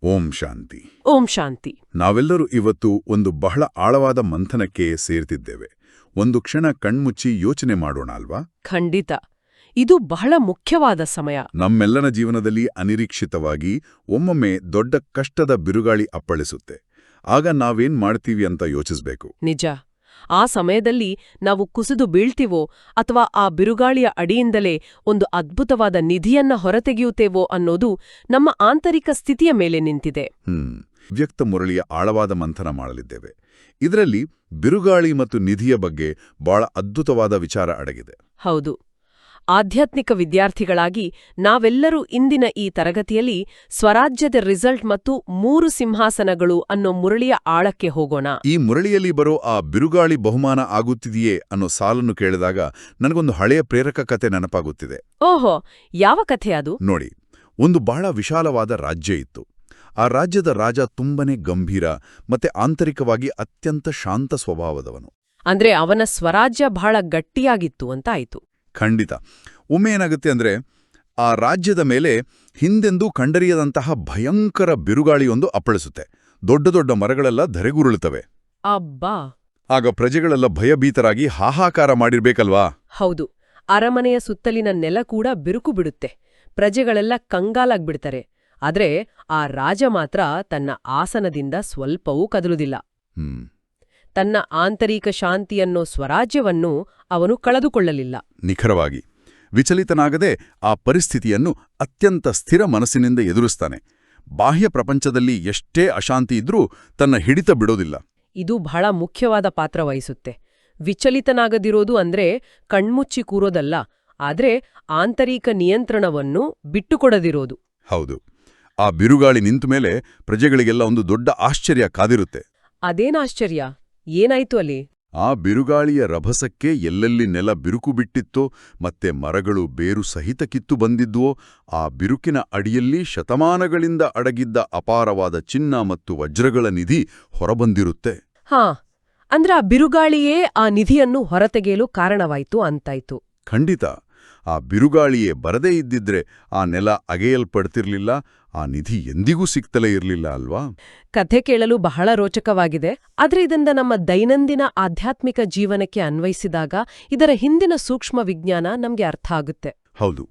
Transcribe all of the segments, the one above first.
ಓಂ ಶಾಂತಿ. ಓಂ ಶಾಂತಿ. ನಾವೆಲ್ಲರೂ ಇವತ್ತು ಒಂದು ಬಹಳ ಆಳವಾದ ಮಂಥನಕ್ಕೆ ಸೇರ್ತಿದ್ದೇವೆ. ಒಂದು ಕ್ಷಣ ಕಣ್ಮುಚ್ಚಿ ಯೋಚನೆ ಮಾಡೋಣ ಅಲ್ವಾ? ಖಂಡಿತ. ಇದು ಬಹಳ ಮುಖ್ಯವಾದ ಸಮಯ. ನಮ್ಮೆಲ್ಲನ ಜೀವನದಲ್ಲಿ ಅನಿರೀಕ್ಷಿತವಾಗಿ ಒಮ್ಮೊಮ್ಮೆ ದೊಡ್ಡ ಕಷ್ಟದ ಬಿರುಗಾಳಿ ಅಪ್ಪಳಿಸುತ್ತೆ. ಆಗ ನಾವೇನ್ ಮಾಡ್ತೀವಿ ಅಂತ ಯೋಚಿಸ್ಬೇಕು. ನಿಜ. ಆ ಸಮಯದಲ್ಲಿ ನಾವು ಕುಸಿದು ಬೀಳ್ತೀವೋ ಅಥವಾ ಆ ಬಿರುಗಾಳಿಯ ಅಡಿಯಿಂದಲೇ ಒಂದು ಅದ್ಭುತವಾದ ನಿಧಿಯನ್ನ ಹೊರತೆಗೆಯುತ್ತೇವೋ ಅನ್ನೋದು ನಮ್ಮ ಆಂತರಿಕ ಸ್ಥಿತಿಯ ಮೇಲೆ ನಿಂತಿದೆ. ವ್ಯಕ್ತ ಮುರಳಿಯ ಆಳವಾದ ಮಂಥನ ಮಾಡಲಿದ್ದೇವೆ. ಇದರಲ್ಲಿ ಬಿರುಗಾಳಿ ಮತ್ತು ನಿಧಿಯ ಬಗ್ಗೆ ಬಹಳ ಅದ್ಭುತವಾದ ವಿಚಾರ ಅಡಗಿದೆ. ಹೌದು. ಆಧ್ಯಾತ್ಮಿಕ ವಿದ್ಯಾರ್ಥಿಗಳಾಗಿ ನಾವೆಲ್ಲರೂ ಇಂದಿನ ಈ ತರಗತಿಯಲ್ಲಿ ಸ್ವರಾಜ್ಯದ ರಿಸಲ್ಟ್ ಮತ್ತು 3 ಸಿಂಹಾಸನಗಳು ಅನ್ನೋ ಮುರಳಿಯ ಆಳಕ್ಕೆ ಹೋಗೋಣ. ಈ ಮುರಳಿಯಲ್ಲಿ ಬರೋ ಆ ಬಿರುಗಾಳಿ ಬಹುಮಾನ ಆಗುತ್ತಿದೆಯೇ ಅನ್ನೋ ಸಾಲನ್ನು ಕೇಳಿದಾಗ ನನಗೊಂದು ಹಳೆಯ ಪ್ರೇರಕ ಕತೆ ನೆನಪಾಗುತ್ತಿದೆ. ಓಹೋ, ಯಾವ ಕಥೆ ಅದು? ನೋಡಿ, ಒಂದು ಬಹಳ ವಿಶಾಲವಾದ ರಾಜ್ಯ ಇತ್ತು. ಆ ರಾಜ್ಯದ ರಾಜ ತುಂಬನೇ ಗಂಭೀರ ಮತ್ತೆ ಆಂತರಿಕವಾಗಿ ಅತ್ಯಂತ ಶಾಂತ ಸ್ವಭಾವದವನು. ಅಂದ್ರೆ ಅವನ ಸ್ವರಾಜ್ಯ ಬಹಳ ಗಟ್ಟಿಯಾಗಿತ್ತು ಅಂತ ಆಯ್ತು. ಖಂಡಿತ. ಒಮ್ಮೆ ಏನಾಗುತ್ತೆ ಅಂದ್ರೆ, ಆ ರಾಜ್ಯದ ಮೇಲೆ ಹಿಂದೆಂದೂ ಕಂಡರಿಯದಂತಹ ಭಯಂಕರ ಬಿರುಗಾಳಿಯೊಂದು ಅಪ್ಪಳಿಸುತ್ತೆ. ದೊಡ್ಡ ದೊಡ್ಡ ಮರಗಳೆಲ್ಲ ಧರೆಗುರುಳುತ್ತವೆ. ಅಬ್ಬಾ! ಆಗ ಪ್ರಜೆಗಳೆಲ್ಲ ಭಯಭೀತರಾಗಿ ಹಾಹಾಕಾರ ಮಾಡಿರ್ಬೇಕಲ್ವಾ? ಹೌದು. ಅರಮನೆಯ ಸುತ್ತಲಿನ ನೆಲ ಕೂಡ ಬಿರುಕು ಬಿಡುತ್ತೆ. ಪ್ರಜೆಗಳೆಲ್ಲ ಕಂಗಾಲಾಗ್ಬಿಡ್ತಾರೆ. ಆದ್ರೆ ಆ ರಾಜ ಮಾತ್ರ ತನ್ನ ಆಸನದಿಂದ ಸ್ವಲ್ಪವೂ ಕದಲುದಿಲ್ಲ. ತನ್ನ ಆಂತರಿಕ ಶಾಂತಿಯನ್ನೋ ಸ್ವರಾಜ್ಯವನ್ನು ಅವನು ಕಳೆದುಕೊಳ್ಳಲಿಲ್ಲ. ನಿಖರವಾಗಿ. ವಿಚಲಿತನಾಗದೆ ಆ ಪರಿಸ್ಥಿತಿಯನ್ನು ಅತ್ಯಂತ ಸ್ಥಿರ ಮನಸ್ಸಿನಿಂದ ಎದುರಿಸ್ತಾನೆ. ಬಾಹ್ಯ ಪ್ರಪಂಚದಲ್ಲಿ ಎಷ್ಟೇ ಅಶಾಂತಿ ಇದ್ರೂ ತನ್ನ ಹಿಡಿತ ಬಿಡೋದಿಲ್ಲ. ಇದು ಬಹಳ ಮುಖ್ಯವಾದ ಪಾತ್ರ ವಹಿಸುತ್ತೆ. ವಿಚಲಿತನಾಗದಿರೋದು ಅಂದ್ರೆ ಕಣ್ಮುಚ್ಚಿ ಕೂರೋದಲ್ಲ, ಆದ್ರೆ ಆಂತರಿಕ ನಿಯಂತ್ರಣವನ್ನು ಬಿಟ್ಟುಕೊಡದಿರೋದು. ಹೌದು. ಆ ಬಿರುಗಾಳಿ ನಿಂತ ಮೇಲೆ ಪ್ರಜೆಗಳಿಗೆಲ್ಲ ಒಂದು ದೊಡ್ಡ ಆಶ್ಚರ್ಯ ಕಾದಿರುತ್ತೆ. ಅದೇನಾಶ್ಚರ್ಯ? ಏನಾಯ್ತು ಅಲ್ಲಿ? ಆ ಬಿರುಗಾಳಿಯ ರಭಸಕ್ಕೆ ಎಲ್ಲೆಲ್ಲಿ ನೆಲ ಬಿರುಕು ಬಿಟ್ಟಿತ್ತೋ ಮತ್ತೆ ಮರಗಳು ಬೇರು ಸಹಿತ ಕಿತ್ತು ಬಂದಿದ್ವೋ, ಆ ಬಿರುಕಿನ ಅಡಿಯಲ್ಲಿ ಶತಮಾನಗಳಿಂದ ಅಡಗಿದ್ದ ಅಪಾರವಾದ ಚಿನ್ನ ಮತ್ತು ವಜ್ರಗಳ ನಿಧಿ ಹೊರಬಂದಿರುತ್ತೆ. ಹಾ, ಅಂದ್ರೆ ಆ ಬಿರುಗಾಳಿಯೇ ಆ ನಿಧಿಯನ್ನು ಹೊರತೆಗೆಯಲು ಕಾರಣವಾಯ್ತು ಅಂತಾಯ್ತು. ಖಂಡಿತ. ಆ ಬಿರುಗಾಳಿಯೇ ಬರದೇ ಇದ್ದಿದ್ರೆ ಆ ನೆಲ ಅಗೆಯಲ್ಪಡ್ತಿರ್ಲಿಲ್ಲ, ಆ ನಿಧಿ ಎಂದಿಗೂ ಸಿಗ್ತಲೇ ಇರಲಿಲ್ಲ ಅಲ್ವಾ? ಕಥೆ ಕೇಳಲು ಬಹಳ ರೋಚಕವಾಗಿದೆ. ಆದ್ರೆ ಇದರಿಂದ ನಮ್ಮ ದೈನಂದಿನ ಆಧ್ಯಾತ್ಮಿಕ ಜೀವನಕ್ಕೆ ಅನ್ವಯಿಸಿದಾಗ ಇದರ ಹಿಂದಿನ ಸೂಕ್ಷ್ಮ ವಿಜ್ಞಾನ ನಮ್ಗೆ ಅರ್ಥ ಆಗುತ್ತೆ. ಹೌದು.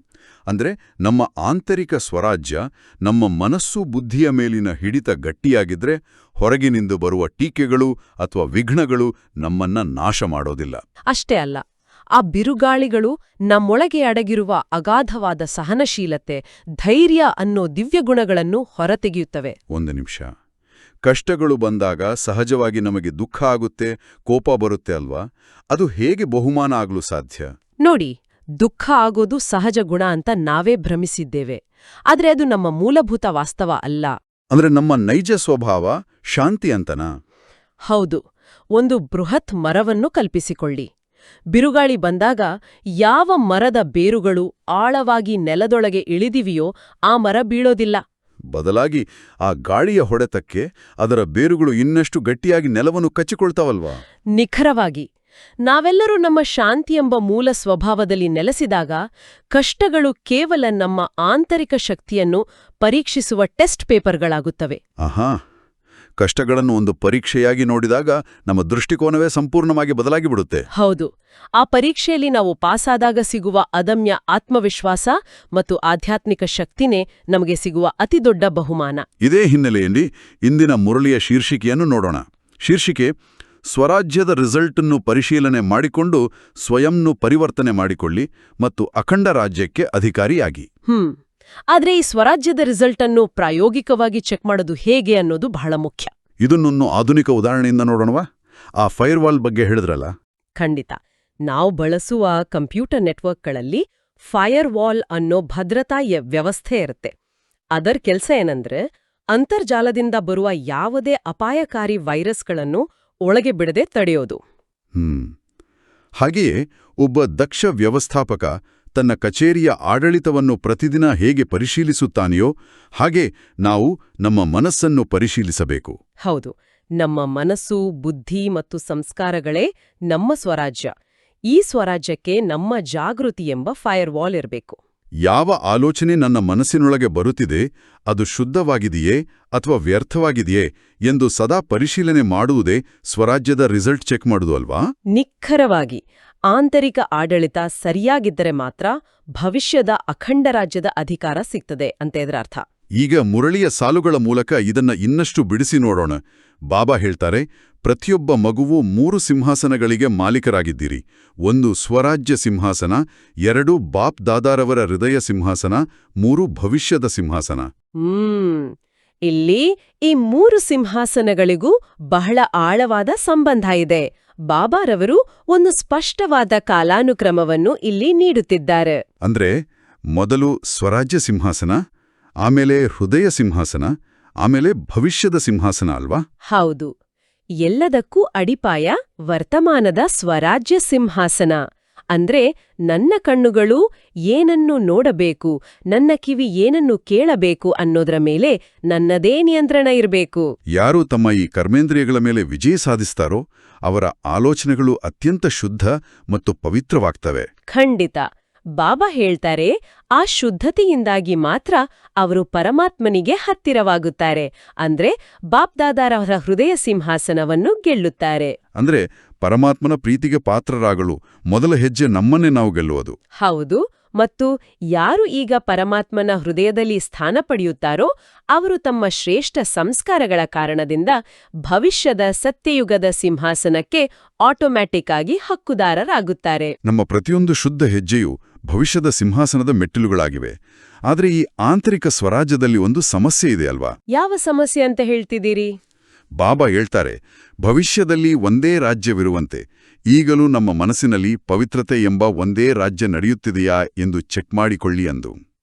ಅಂದ್ರೆ ನಮ್ಮ ಆಂತರಿಕ ಸ್ವರಾಜ್ಯ, ನಮ್ಮ ಮನಸ್ಸು ಬುದ್ಧಿಯ ಮೇಲಿನ ಹಿಡಿತ ಗಟ್ಟಿಯಾಗಿದ್ರೆ ಹೊರಗಿನಿಂದ ಬರುವ ಟೀಕೆಗಳು ಅಥವಾ ವಿಘ್ನಗಳು ನಮ್ಮನ್ನ ನಾಶ ಮಾಡೋದಿಲ್ಲ. ಅಷ್ಟೇ ಅಲ್ಲ, ಆ ಬಿರುಗಾಳಿಗಳು ನಮ್ಮೊಳಗೆ ಅಡಗಿರುವ ಅಗಾಧವಾದ ಸಹನಶೀಲತೆ, ಧೈರ್ಯ ಅನ್ನೋ ದಿವ್ಯಗುಣಗಳನ್ನು ಹೊರತೆಗೆಯುತ್ತವೆ. ಒಂದು ನಿಮಿಷ. ಕಷ್ಟಗಳು ಬಂದಾಗ ಸಹಜವಾಗಿ ನಮಗೆ ದುಃಖ ಆಗುತ್ತೆ, ಕೋಪ ಬರುತ್ತೆ ಅಲ್ವಾ? ಅದು ಹೇಗೆ ಬಹುಮಾನ ಆಗಲು ಸಾಧ್ಯ? ನೋಡಿ, ದುಃಖ ಆಗೋದು ಸಹಜ ಗುಣ ಅಂತ ನಾವೇ ಭ್ರಮಿಸಿದ್ದೇವೆ. ಆದ್ರೆ ಅದು ನಮ್ಮ ಮೂಲಭೂತ ವಾಸ್ತವ ಅಲ್ಲ. ಅಂದ್ರೆ ನಮ್ಮ ನೈಜ ಸ್ವಭಾವ ಶಾಂತಿ ಅಂತನಾ? ಹೌದು. ಒಂದು ಬೃಹತ್ ಮರವನ್ನು ಕಲ್ಪಿಸಿಕೊಳ್ಳಿ. ಬಿರುಗಾಳಿ ಬಂದಾಗ ಯಾವ ಮರದ ಬೇರುಗಳು ಆಳವಾಗಿ ನೆಲದೊಳಗೆ ಇಳಿದಿವೆಯೋ ಆ ಮರ ಬೀಳೋದಿಲ್ಲ. ಬದಲಾಗಿ ಆ ಗಾಳಿಯ ಹೊಡೆತಕ್ಕೆ ಅದರ ಬೇರುಗಳು ಇನ್ನಷ್ಟು ಗಟ್ಟಿಯಾಗಿ ನೆಲವನ್ನು ಕಚ್ಚಿಕೊಳ್ತಾವಲ್ವಾ? ನಿಖರವಾಗಿ. ನಾವೆಲ್ಲರೂ ನಮ್ಮ ಶಾಂತಿ ಎಂಬ ಮೂಲ ಸ್ವಭಾವದಲ್ಲಿ ನೆಲೆಸಿದಾಗ ಕಷ್ಟಗಳು ಕೇವಲ ನಮ್ಮ ಆಂತರಿಕ ಶಕ್ತಿಯನ್ನು ಪರೀಕ್ಷಿಸುವ ಟೆಸ್ಟ್ ಪೇಪರ್ಗಳಾಗುತ್ತವೆ. ಆಹಾ. ಕಷ್ಟಗಳನ್ನು ಒಂದು ಪರೀಕ್ಷೆಯಾಗಿ ನೋಡಿದಾಗ ನಮ್ಮ ದೃಷ್ಟಿಕೋನವೇ ಸಂಪೂರ್ಣವಾಗಿ ಬದಲಾಗಿಬಿಡುತ್ತೆ. ಹೌದು. ಆ ಪರೀಕ್ಷೆಯಲ್ಲಿ ನಾವು ಪಾಸಾದಾಗ ಸಿಗುವ ಅದಮ್ಯ ಆತ್ಮವಿಶ್ವಾಸ ಮತ್ತು ಆಧ್ಯಾತ್ಮಿಕ ಶಕ್ತಿನೇ ನಮಗೆ ಸಿಗುವ ಅತಿದೊಡ್ಡ ಬಹುಮಾನ. ಇದೇ ಹಿನ್ನೆಲೆಯಲ್ಲಿ ಇಂದಿನ ಮುರಳಿಯ ಶೀರ್ಷಿಕೆಯನ್ನು ನೋಡೋಣ. ಶೀರ್ಷಿಕೆ: ಸ್ವರಾಜ್ಯದ ರಿಸಲ್ಟನ್ನು ಪರಿಶೀಲನೆ ಮಾಡಿಕೊಂಡು ಸ್ವಯಂನು ಪರಿವರ್ತನೆ ಮಾಡಿಕೊಳ್ಳಿ ಮತ್ತು ಅಖಂಡ ರಾಜ್ಯಕ್ಕೆ ಅಧಿಕಾರಿಯಾಗಿ. ಆದ್ರೆ ಈ ಸ್ವರಾಜ್ಯದ ರಿಸಲ್ಟ್ ಅನ್ನು ಪ್ರಾಯೋಗಿಕವಾಗಿ ಚೆಕ್ ಮಾಡೋದು ಹೇಗೆ ಅನ್ನೋದು ಬಹಳ ಮುಖ್ಯ. ಇದನ್ನೊಂದು ಆಧುನಿಕ ಉದಾಹರಣೆಯಿಂದ ನೋಡೋಣವಾ? ಆ ಫೈರ್ವಾಲ್ ಬಗ್ಗೆ ಹೇಳಿದ್ರಲ್ಲ. ಖಂಡಿತ. ನಾವು ಬಳಸುವ ಕಂಪ್ಯೂಟರ್ ನೆಟ್ವರ್ಕ್ಗಳಲ್ಲಿ ಫೈರ್ವಾಲ್ ಅನ್ನೋ ಭದ್ರತಾ ವ್ಯವಸ್ಥೆ ಇರುತ್ತೆ. ಅದರ ಕೆಲಸ ಏನಂದ್ರೆ ಅಂತರ್ಜಾಲದಿಂದ ಬರುವ ಯಾವುದೇ ಅಪಾಯಕಾರಿ ವೈರಸ್ಗಳನ್ನು ಒಳಗೆ ಬಿಡದೆ ತಡೆಯೋದು. ಹಾಗೆಯೇ ಒಬ್ಬ ದಕ್ಷ ವ್ಯವಸ್ಥಾಪಕ ತನ್ನ ಕಚೇರಿಯ ಆಡಳಿತವನ್ನು ಪ್ರತಿದಿನ ಹೇಗೆ ಪರಿಶೀಲಿಸುತ್ತಾನೆಯೋ ಹಾಗೆ ನಾವು ನಮ್ಮ ಮನಸ್ಸನ್ನು ಪರಿಶೀಲಿಸಬೇಕು. ಹೌದು. ನಮ್ಮ ಮನಸ್ಸು, ಬುದ್ಧಿ ಮತ್ತು ಸಂಸ್ಕಾರಗಳೇ ನಮ್ಮ ಸ್ವರಾಜ್ಯ. ಈ ಸ್ವರಾಜ್ಯಕ್ಕೆ ನಮ್ಮ ಜಾಗೃತಿ ಎಂಬ ಫೈರ್ವಾಲ್ ಇರಬೇಕು. ಯಾವ ಆಲೋಚನೆ ನನ್ನ ಮನಸ್ಸಿನೊಳಗೆ ಬರುತ್ತಿದೆ ಅದು ಶುದ್ಧವಾಗಿದೆಯೇ ಅಥವಾ ವ್ಯರ್ಥವಾಗಿದೆಯೇ ಎಂದು ಸದಾ ಪರಿಶೀಲನೆ ಮಾಡುವುದೇ ಸ್ವರಾಜ್ಯದ ರಿಸಲ್ಟ್ ಚೆಕ್ ಮಾಡುವುದು ಅಲ್ವಾ? ನಿಖರವಾಗಿ ಆಂತರಿಕ ಆಡಳಿತ ಸರಿಯಾಗಿದ್ದರೆ ಮಾತ್ರ ಭವಿಷ್ಯದ ಅಖಂಡ ರಾಜ್ಯದ ಅಧಿಕಾರ ಸಿಗ್ತದೆ ಅಂತ ಇದರ ಅರ್ಥ. ಈಗ ಮುರಳಿಯ ಸಾಲುಗಳ ಮೂಲಕ ಇದನ್ನ ಇನ್ನಷ್ಟು ಬಿಡಿಸಿ ನೋಡೋಣ. ಬಾಬಾ ಹೇಳ್ತಾರೆ, ಪ್ರತಿಯೊಬ್ಬ ಮಗುವೂ 3 ಸಿಂಹಾಸನಗಳಿಗೆ ಮಾಲೀಕರಾಗಿದ್ದೀರಿ. 1 ಸ್ವರಾಜ್ಯ ಸಿಂಹಾಸನ, 2 ಬಾಪ್ ದಾದಾರವರ ಹೃದಯ ಸಿಂಹಾಸನ, 3 ಭವಿಷ್ಯದ ಸಿಂಹಾಸನ. ಇಲ್ಲಿ ಈ 3 ಸಿಂಹಾಸನಗಳಿಗೂ ಬಹಳ ಆಳವಾದ ಸಂಬಂಧ ಇದೆ. ಬಾಬಾರವರು ಒಂದು ಸ್ಪಷ್ಟವಾದ ಕಾಲಾನುಕ್ರಮವನ್ನು ಇಲ್ಲಿ ನೀಡುತ್ತಿದ್ದಾರೆ. ಅಂದ್ರೆ ಮೊದಲು ಸ್ವರಾಜ್ಯ ಸಿಂಹಾಸನ, ಆಮೇಲೆ ಹೃದಯ ಸಿಂಹಾಸನ, ಆಮೇಲೆ ಭವಿಷ್ಯದ ಸಿಂಹಾಸನ ಅಲ್ವಾ? ಹೌದು. ಎಲ್ಲದಕ್ಕೂ ಅಡಿಪಾಯ ವರ್ತಮಾನದ ಸ್ವರಾಜ್ಯ ಸಿಂಹಾಸನ. ಅಂದ್ರೆ ನನ್ನ ಕಣ್ಣುಗಳು ಏನನ್ನು ನೋಡಬೇಕು, ನನ್ನ ಕಿವಿ ಏನನ್ನು ಕೇಳಬೇಕು ಅನ್ನೋದ್ರ ಮೇಲೆ ನನ್ನದೇ ನಿಯಂತ್ರಣ ಇರಬೇಕು. ಯಾರು ತಮ್ಮ ಈ ಕರ್ಮೇಂದ್ರಿಯಗಳ ಮೇಲೆ ವಿಜಯ ಸಾಧಿಸ್ತಾರೋ ಅವರ ಆಲೋಚನೆಗಳು ಅತ್ಯಂತ ಶುದ್ಧ ಮತ್ತು ಪವಿತ್ರವಾಗ್ತವೆ. ಖಂಡಿತ. ಬಾಬಾ ಹೇಳ್ತಾರೆ, ಆ ಶುದ್ಧತೆಯಿಂದಾಗಿ ಮಾತ್ರ ಅವರು ಪರಮಾತ್ಮನಿಗೆ ಹತ್ತಿರವಾಗುತ್ತಾರೆ. ಅಂದ್ರೆ ಬಾಪ್ದಾದಾರವರ ಹೃದಯ ಸಿಂಹಾಸನವನ್ನು ಗೆಲ್ಲುತ್ತಾರೆ. ಅಂದ್ರೆ ಪರಮಾತ್ಮನ ಪ್ರೀತಿಗೆ ಪಾತ್ರರಾಗಲು ಮೊದಲ ಹೆಜ್ಜೆ ನಮ್ಮನ್ನೇ ನಾವು ಗೆಲ್ಲುವುದು. ಹೌದು. ಮತ್ತು ಯಾರು ಈಗ ಪರಮಾತ್ಮನ ಹೃದಯದಲ್ಲಿ ಸ್ಥಾನ ಪಡೆಯುತ್ತಾರೋ ಅವರು ತಮ್ಮ ಶ್ರೇಷ್ಠ ಸಂಸ್ಕಾರಗಳ ಕಾರಣದಿಂದ ಭವಿಷ್ಯದ ಸತ್ಯಯುಗದ ಸಿಂಹಾಸನಕ್ಕೆ ಆಟೋಮ್ಯಾಟಿಕ್ ಆಗಿ ಹಕ್ಕುದಾರರಾಗುತ್ತಾರೆ. ನಮ್ಮ ಪ್ರತಿಯೊಂದು ಶುದ್ಧ ಹೆಜ್ಜೆಯು ಭವಿಷ್ಯದ ಸಿಂಹಾಸನದ ಮೆಟ್ಟಿಲುಗಳಾಗಿವೆ. ಆದರೆ ಈ ಆಂತರಿಕ ಸ್ವರಾಜ್ಯದಲ್ಲಿ ಒಂದು ಸಮಸ್ಯೆ ಇದೆ ಅಲ್ವಾ? ಯಾವ ಸಮಸ್ಯೆ ಅಂತ ಹೇಳ್ತಿದ್ದೀರಿ? ಬಾಬಾ ಹೇಳ್ತಾರೆ, ಭವಿಷ್ಯದಲ್ಲಿ ಒಂದೇ ರಾಜ್ಯವಿರುವಂತೆ ಈಗಲೂ ನಮ್ಮ ಮನಸ್ಸಿನಲ್ಲಿ ಪವಿತ್ರತೆ ಎಂಬ ಒಂದೇ ರಾಜ್ಯ ನಡೆಯುತ್ತಿದೆಯಾ ಎಂದು ಚೆಕ್ ಮಾಡಿಕೊಳ್ಳಿ ಅಂದು.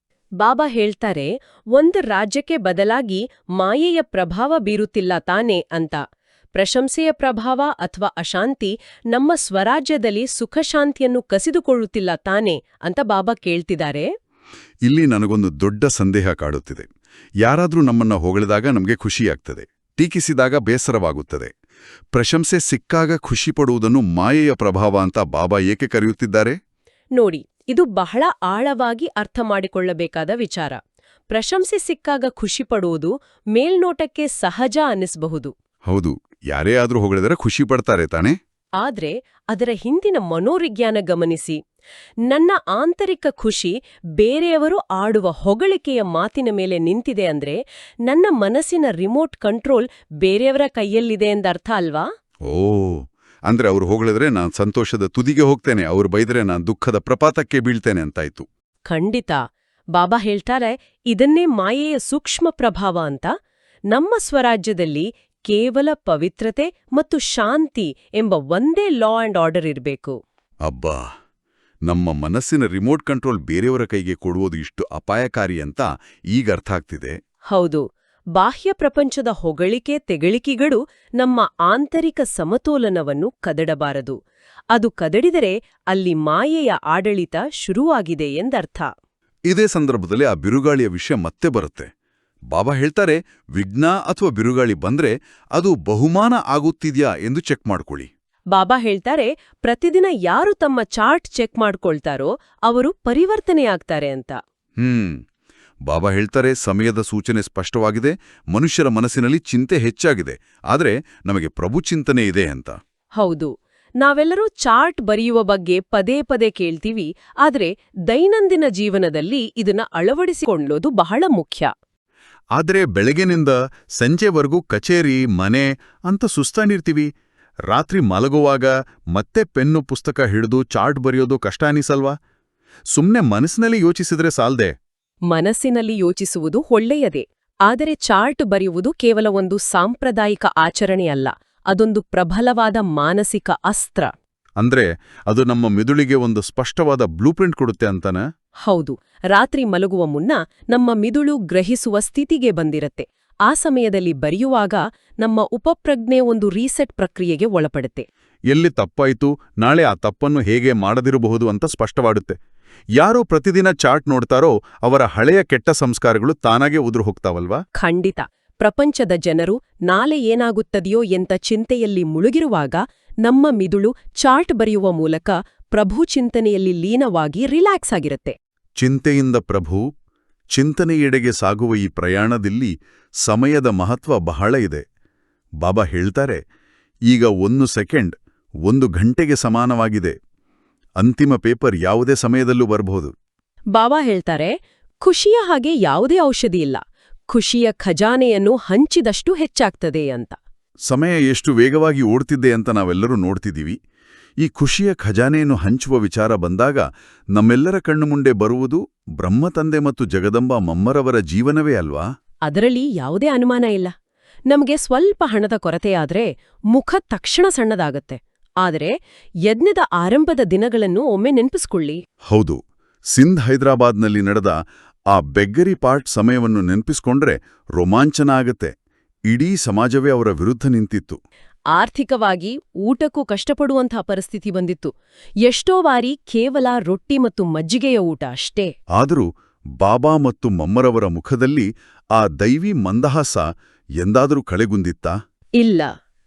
ಬಾಬಾ ಹೇಳ್ತಾರೆ, ಒಂದು ರಾಜ್ಯಕ್ಕೆ ಬದಲಾಗಿ ಮಾಯೆಯ ಪ್ರಭಾವ ಬೀರುತ್ತಿಲ್ಲ ತಾನೇ ಅಂತ. ಪ್ರಶಂಸೆಯ ಪ್ರಭಾವ ಅಥವಾ ಅಶಾಂತಿ ನಮ್ಮ ಸ್ವರಾಜ್ಯದಲ್ಲಿ ಸುಖಶಾಂತಿಯನ್ನು ಕಸಿದುಕೊಳ್ಳುತ್ತಿಲ್ಲ ತಾನೇ ಅಂತ ಬಾಬಾ ಕೇಳ್ತಿದ್ದಾರೆ. ಇಲ್ಲಿ ನನಗೊಂದು ದೊಡ್ಡ ಸಂದೇಹ ಕಾಡುತ್ತಿದೆ. ಯಾರಾದ್ರೂ ನಮ್ಮನ್ನ ಹೊಗಳಿದಾಗ ನಮಗೆ ಖುಷಿಯಾಗ್ತದೆ, ಟೀಕಿಸಿದಾಗ ಬೇಸರವಾಗುತ್ತದೆ. ಪ್ರಶಂಸೆ ಸಿಕ್ಕಾಗ ಖುಷಿಪಡುವುದನ್ನು ಮಾಯೆಯ ಪ್ರಭಾವ ಅಂತ ಬಾಬಾ ಏಕೆ ಕರೆಯುತ್ತಿದ್ದಾರೆ? ನೋಡಿ, ಇದು ಬಹಳ ಆಳವಾಗಿ ಅರ್ಥ ಮಾಡಿಕೊಳ್ಳಬೇಕಾದ ವಿಚಾರ. ಪ್ರಶಂಸೆ ಸಿಕ್ಕಾಗ ಖುಷಿಪಡುವುದು ಮೇಲ್ನೋಟಕ್ಕೆ ಸಹಜ ಅನ್ನಿಸಬಹುದು. ಹೌದು, ಯಾರೇ ಆದ್ರೂ ಹೊಗಳಿದರೆ ಖುಷಿ ಪಡ್ತಾರೆ ತಾನೆ. ಆದ್ರೆ ಅದರ ಹಿಂದಿನ ಮನೋವಿಜ್ಞಾನ ಗಮನಿಸಿ. ನನ್ನ ಆಂತರಿಕ ಖುಷಿ ಬೇರೆಯವರು ಆಡುವ ಹೊಗಳಿಕೆಯ ಮಾತಿನ ಮೇಲೆ ನಿಂತಿದೆ ಅಂದ್ರೆ ನನ್ನ ಮನಸ್ಸಿನ ರಿಮೋಟ್ ಕಂಟ್ರೋಲ್ ಬೇರೆಯವರ ಕೈಯಲ್ಲಿದೆ ಎಂದರ್ಥ ಅಲ್ವಾ? ಓ, ಅಂದ್ರೆ ಅವ್ರು ಹೊಗಳಿದ್ರೆ ನಾನು ಸಂತೋಷದ ತುದಿಗೆ ಹೋಗ್ತೇನೆ, ಅವ್ರು ಬೈದ್ರೆ ನಾನು ದುಃಖದ ಪ್ರಪಾತಕ್ಕೆ ಬೀಳ್ತೇನೆ ಅಂತಾಯ್ತು. ಖಂಡಿತ. ಬಾಬಾ ಹೇಳ್ತಾರೆ, ಇದನ್ನೇ ಮಾಯೆಯ ಸೂಕ್ಷ್ಮ ಪ್ರಭಾವ ಅಂತ. ನಮ್ಮ ಸ್ವರಾಜ್ಯದಲ್ಲಿ ಕೇವಲ ಪವಿತ್ರತೆ ಮತ್ತು ಶಾಂತಿ ಎಂಬ ಒಂದೇ ಲಾ ಅಂಡ್ ಆರ್ಡರ್ ಇರಬೇಕು. ಅಬ್ಬಾ, ನಮ್ಮ ಮನಸ್ಸಿನ ರಿಮೋಟ್ ಕಂಟ್ರೋಲ್ ಬೇರೆಯವರ ಕೈಗೆ ಕೊಡುವುದು ಇಷ್ಟು ಅಪಾಯಕಾರಿ ಅಂತ ಈಗ ಅರ್ಥ ಆಗ್ತಿದೆ. ಹೌದು. ಬಾಹ್ಯ ಪ್ರಪಂಚದ ಹೊಗಳಿಕೆ ತೆಗಳಿಕೆಗಳು ನಮ್ಮ ಆಂತರಿಕ ಸಮತೋಲನವನ್ನು ಕದಡಬಾರದು. ಅದು ಕದಡಿದರೆ ಅಲ್ಲಿ ಮಾಯೆಯ ಆಡಳಿತ ಶುರುವಾಗಿದೆ ಎಂದರ್ಥ. ಇದೇ ಸಂದರ್ಭದಲ್ಲಿ ಆ ಬಿರುಗಾಳಿಯ ವಿಷಯ ಮತ್ತೆ ಬರುತ್ತೆ. ಬಾಬಾ ಹೇಳ್ತಾರೆ, ವಿಘ್ನ ಅಥವಾ ಬಿರುಗಾಳಿ ಬಂದ್ರೆ ಅದು ಬಹುಮಾನ ಆಗುತ್ತಿದ್ಯಾ ಎಂದು ಚೆಕ್ ಮಾಡ್ಕೊಳ್ಳಿ. ಬಾಬಾ ಹೇಳ್ತಾರೆ, ಪ್ರತಿದಿನ ಯಾರು ತಮ್ಮ ಚಾರ್ಟ್ ಚೆಕ್ ಮಾಡ್ಕೊಳ್ತಾರೋ ಅವರು ಪರಿವರ್ತನೆಯಾಗ್ತಾರೆ ಅಂತ. ಬಾಬಾ ಹೇಳ್ತಾರೆ, ಸಮಯದ ಸೂಚನೆ ಸ್ಪಷ್ಟವಾಗಿದೆ, ಮನುಷ್ಯರ ಮನಸ್ಸಿನಲ್ಲಿ ಚಿಂತೆ ಹೆಚ್ಚಾಗಿದೆ, ಆದರೆ ನಮಗೆ ಪ್ರಭು ಚಿಂತನೆ ಇದೆ ಅಂತ. ಹೌದು. ನಾವೆಲ್ಲರೂ ಚಾರ್ಟ್ ಬರೆಯುವ ಬಗ್ಗೆ ಪದೇ ಪದೇ ಕೇಳ್ತೀವಿ, ಆದ್ರೆ ದೈನಂದಿನ ಜೀವನದಲ್ಲಿ ಇದನ್ನ ಅಳವಡಿಸಿಕೊಳ್ಳೋದು ಬಹಳ ಮುಖ್ಯ. ಆದರೆ ಬೆಳಗಿನಿಂದ ಸಂಜೆವರೆಗೂ ಕಚೇರಿ, ಮನೆ ಅಂತ ಸುಸ್ತಾನಿರ್ತೀವಿ. ರಾತ್ರಿ ಮಲಗುವಾಗ ಮತ್ತೆ ಪೆನ್ನು ಪುಸ್ತಕ ಹಿಡಿದು ಚಾರ್ಟ್ ಬರೆಯೋದು ಕಷ್ಟ ಅನಿಸಲ್ವಾ? ಸುಮ್ನೆ ಮನಸ್ಸಿನಲ್ಲಿ ಯೋಚಿಸಿದ್ರೆ ಸಾಲ್ದೆ. ಮನಸ್ಸಿನಲ್ಲಿ ಯೋಚಿಸುವುದು ಒಳ್ಳೆಯದೇ, ಆದರೆ ಚಾರ್ಟ್ ಬರೆಯುವುದು ಕೇವಲ ಒಂದು ಸಾಂಪ್ರದಾಯಿಕ ಆಚರಣೆಯಲ್ಲ, ಅದೊಂದು ಪ್ರಬಲವಾದ ಮಾನಸಿಕ ಅಸ್ತ್ರ. ಅಂದ್ರೆ ಅದು ನಮ್ಮ ಮಿದುಳಿಗೆ ಒಂದು ಸ್ಪಷ್ಟವಾದ ಬ್ಲೂಪ್ರಿಂಟ್ ಕೊಡುತ್ತೆ ಅಂತಾನ? ಹೌದು. ರಾತ್ರಿ ಮಲಗುವ ಮುನ್ನ ನಮ್ಮ ಮಿದುಳು ಗ್ರಹಿಸುವ ಸ್ಥಿತಿಗೆ ಬಂದಿರತ್ತೆ. ಆ ಸಮಯದಲ್ಲಿ ಬರೆಯುವಾಗ ನಮ್ಮ ಉಪಪ್ರಜ್ಞೆ ಒಂದು ರೀಸೆಟ್ ಪ್ರಕ್ರಿಯೆಗೆ ಒಳಪಡುತ್ತೆ. ಎಲ್ಲಿ ತಪ್ಪಾಯ್ತು, ನಾಳೆ ಆ ತಪ್ಪನ್ನು ಹೇಗೆ ಮಾಡದಿರಬಹುದು ಅಂತ ಸ್ಪಷ್ಟವಾಡುತ್ತೆ. ಯಾರೋ ಪ್ರತಿದಿನ ಚಾರ್ಟ್ ನೋಡ್ತಾರೋ ಅವರ ಹಳೆಯ ಕೆಟ್ಟ ಸಂಸ್ಕಾರಗಳು ತಾನಾಗೆ ಉದುರು ಹೋಗ್ತಾವಲ್ವಾ? ಖಂಡಿತ. ಪ್ರಪಂಚದ ಜನರು ನಾಳೆ ಏನಾಗುತ್ತದೆಯೋ ಎಂತ ಚಿಂತೆಯಲ್ಲಿ ಮುಳುಗಿರುವಾಗ ನಮ್ಮ ಮಿದುಳು ಚಾರ್ಟ್ ಬರೆಯುವ ಮೂಲಕ ಪ್ರಭು ಚಿಂತನೆಯಲ್ಲಿ ಲೀನವಾಗಿ ರಿಲ್ಯಾಕ್ಸ್ ಆಗಿರುತ್ತೆ. ಚಿಂತೆಯಿಂದ ಪ್ರಭು, ಚಿಂತನೆಯೆಡೆಗೆ ಸಾಗುವ ಈ ಪ್ರಯಾಣದಲ್ಲಿ ಸಮಯದ ಮಹತ್ವ ಬಹಳ ಇದೆ. ಬಾಬಾ ಹೇಳ್ತಾರೆ, ಈಗ 1 ಸೆಕೆಂಡ್ 1 ಘಂಟೆಗೆ ಸಮಾನವಾಗಿದೆ. ಅಂತಿಮ ಪೇಪರ್ ಯಾವುದೇ ಸಮಯದಲ್ಲೂ ಬರಬಹುದು. ಬಾಬಾ ಹೇಳ್ತಾರೆ, ಖುಷಿಯ ಹಾಗೆ ಯಾವುದೇ ಔಷಧಿ ಇಲ್ಲ, ಖುಷಿಯ ಖಜಾನೆಯನ್ನು ಹಂಚಿದಷ್ಟು ಹೆಚ್ಚಾಗ್ತದೆ ಅಂತ. ಸಮಯ ಎಷ್ಟು ವೇಗವಾಗಿ ಓಡ್ತಿದ್ದೆ ಅಂತ ನಾವೆಲ್ಲರೂ ನೋಡ್ತಿದ್ದೀವಿ. ಈ ಖುಷಿಯ ಖಜಾನೆಯನ್ನು ಹಂಚುವ ವಿಚಾರ ಬಂದಾಗ ನಮ್ಮೆಲ್ಲರ ಕಣ್ಣು ಮುಂದೆ ಬರುವುದು ಬ್ರಹ್ಮತಂದೆ ಮತ್ತು ಜಗದಂಬ ಮಮ್ಮರವರ ಜೀವನವೇ ಅಲ್ವಾ? ಅದರಲ್ಲಿ ಯಾವುದೇ ಅನುಮಾನ ಇಲ್ಲ. ನಮಗೆ ಸ್ವಲ್ಪ ಹಣದ ಕೊರತೆಯಾದ್ರೆ ಮುಖ ತಕ್ಷಣ ಸಣ್ಣದಾಗತ್ತೆ. ಆದರೆ ಯಜ್ಞದ ಆರಂಭದ ದಿನಗಳನ್ನು ಒಮ್ಮೆ ನೆನಪಿಸ್ಕೊಳ್ಳಿ. ಹೌದು, ಸಿಂಧ್ ಹೈದರಾಬಾದ್ನಲ್ಲಿ ನಡೆದ ಆ ಬೆಗ್ಗರಿ ಪಾರ್ಟ್ ಸಮಯವನ್ನು ನೆನಪಿಸ್ಕೊಂಡ್ರೆ ರೋಮಾಂಚನ ಆಗತ್ತೆ. ಇಡೀ ಸಮಾಜವೇ ಅವರ ವಿರುದ್ಧ ನಿಂತಿತ್ತು. ಆರ್ಥಿಕವಾಗಿ ಊಟಕ್ಕೂ ಕಷ್ಟಪಡುವಂಥ ಪರಿಸ್ಥಿತಿ ಬಂದಿತ್ತು. ಎಷ್ಟೋ ಬಾರಿ ಕೇವಲ ರೊಟ್ಟಿ ಮತ್ತು ಮಜ್ಜಿಗೆಯ ಊಟ ಅಷ್ಟೇ. ಆದರೂ ಬಾಬಾ ಮತ್ತು ಮಮ್ಮರವರ ಮುಖದಲ್ಲಿ ಆ ದೈವಿ ಮಂದಹಾಸ ಎಂದಾದರೂ ಕಳೆಗುಂದಿತ್ತಾ? ಇಲ್ಲ.